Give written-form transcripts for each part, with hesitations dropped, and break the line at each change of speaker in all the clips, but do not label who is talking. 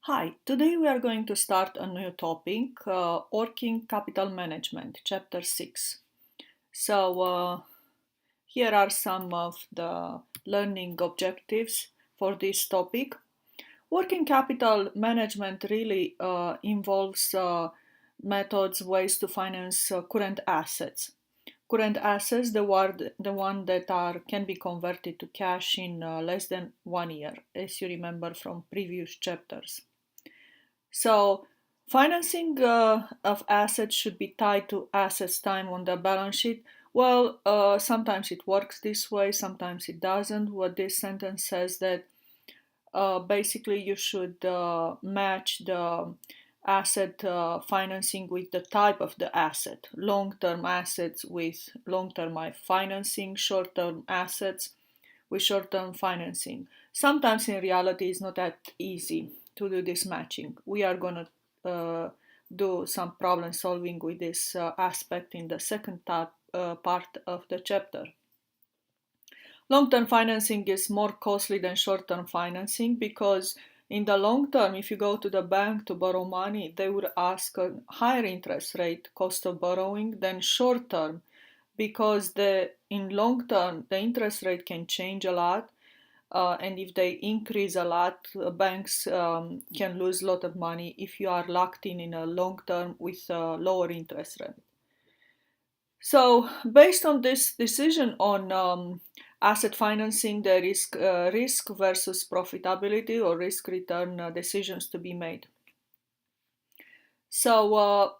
Hi, today we are going to start a new topic, Working Capital Management, Chapter 6. Here are some of the learning objectives for this topic. Working capital management really involves methods, ways to finance current assets. Current assets, the one that can be converted to cash in less than 1 year, as you remember from previous chapters. So, financing of assets should be tied to assets time on the balance sheet. Well, sometimes it works this way, sometimes it doesn't. What this sentence says that basically you should match the asset financing with the type of the asset. Long-term assets with long-term financing, short-term assets with short-term financing. Sometimes in reality it's not that easy to do this matching. We are going to do some problem solving with this aspect in the second part of the chapter. Long-term financing is more costly than short-term financing because in the long term, if you go to the bank to borrow money, they would ask a higher interest rate cost of borrowing than short term because in long term the interest rate can change a lot, and if they increase a lot, banks can lose a lot of money if you are locked in a long term with a lower interest rate. So, based on this decision on asset financing, there is risk versus profitability or risk return decisions to be made. So,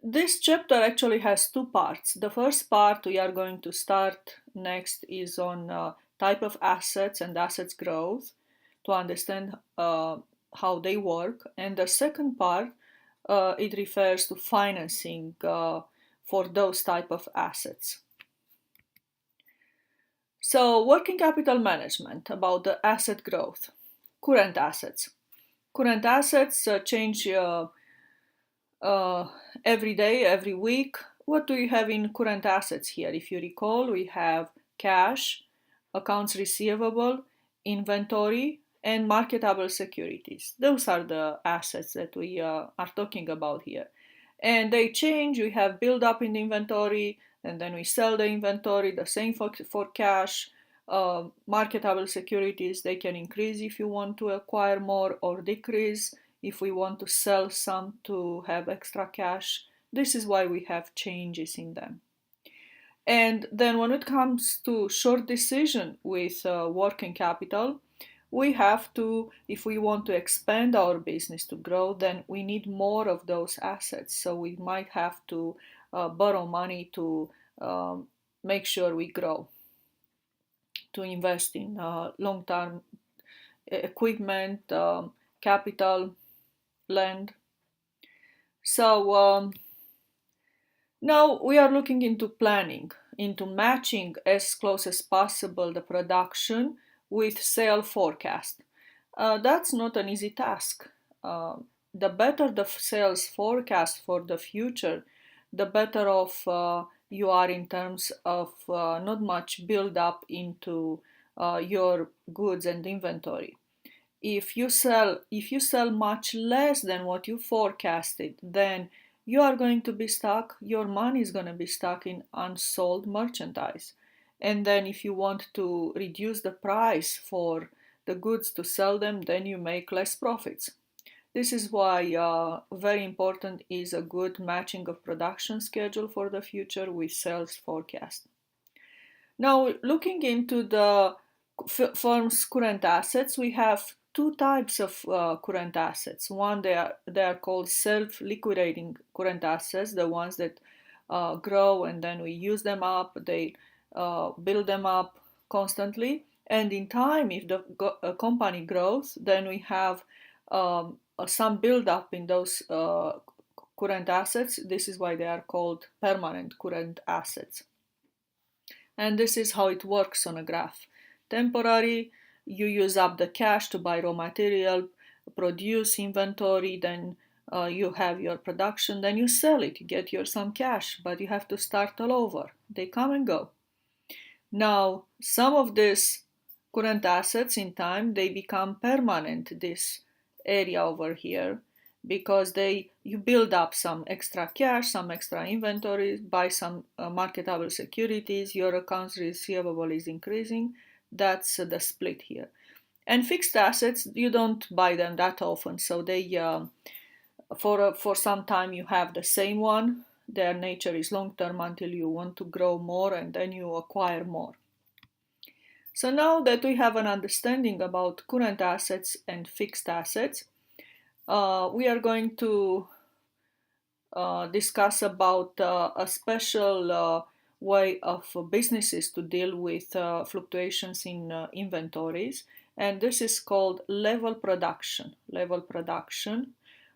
this chapter actually has two parts. The first part we are going to start next is on type of assets and assets growth to understand how they work. And the second part, it refers to financing for those type of assets. So, working capital management about the asset growth, current assets. Current assets change every day, every week. What do you have in current assets here? If you recall, we have cash, accounts receivable, inventory, and marketable securities. Those are the assets that we are talking about here. And they change. We have build up in the inventory, and then we sell the inventory. The same for cash. Marketable securities, they can increase if you want to acquire more or decrease if we want to sell some to have extra cash. This is why we have changes in them. And then when it comes to short decision with working capital, we have to, if we want to expand our business to grow, then we need more of those assets. So we might have to borrow money to make sure we grow, to invest in long-term equipment, capital, land. So now we are looking into planning, into matching as close as possible the production with sale forecast. That's not an easy task. The better the sales forecast for the future, the better off you are in terms of not much build up into your goods and inventory. If you sell much less than what you forecasted, then you are going to be stuck, your money is going to be stuck in unsold merchandise. And then if you want to reduce the price for the goods to sell them, then you make less profits. This is why very important is a good matching of production schedule for the future with sales forecast. Now, looking into the firm's current assets, we have two types of current assets. One, they are called self-liquidating current assets, the ones that grow and then we use them up, they build them up constantly. And in time, if the company grows, then we have some build up in those current assets. This is why they are called permanent current assets. And this is how it works on a graph. Temporary, you use up the cash to buy raw material, produce inventory, then you have your production, then you sell it, you get some cash, but you have to start all over. They come and go. Now, some of these current assets in time, they become permanent. This area over here, because you build up some extra cash, some extra inventory, buy some marketable securities, your accounts receivable is increasing. That's the split here. And fixed assets, you don't buy them that often, so they for some time you have the same one. Their nature is long term until you want to grow more, and then you acquire more. So now that we have an understanding about current assets and fixed assets, we are going to discuss about a special way of businesses to deal with fluctuations in inventories, and this is called level production. Level production,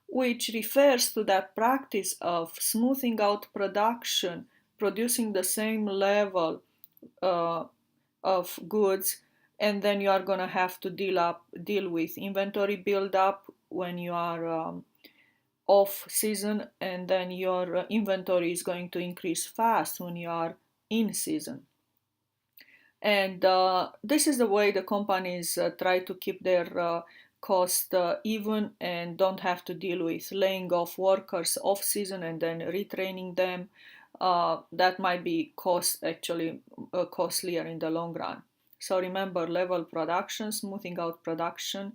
which refers to that practice of smoothing out production, producing the same level of goods, and then you are going to have to deal with inventory buildup when you are off season, and then your inventory is going to increase fast when you are in season. And this is the way the companies try to keep their cost even and don't have to deal with laying off workers off season and then retraining them. That might be costlier in the long run. So remember, level production, smoothing out production,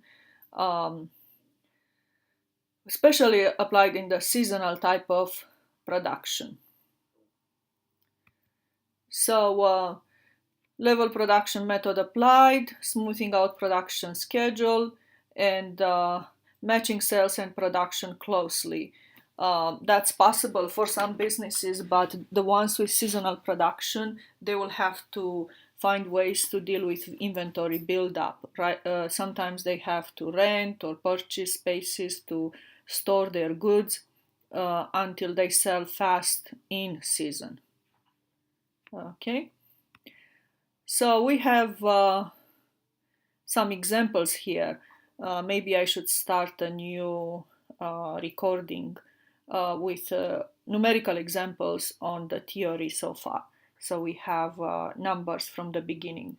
especially applied in the seasonal type of production. So level production method applied, smoothing out production schedule, and matching sales and production closely. That's possible for some businesses, but the ones with seasonal production, they will have to find ways to deal with inventory buildup. Right? Sometimes they have to rent or purchase spaces to store their goods until they sell fast in season. Okay. So we have some examples here. Maybe I should start a new recording with numerical examples on the theory so far. So we have numbers from the beginning.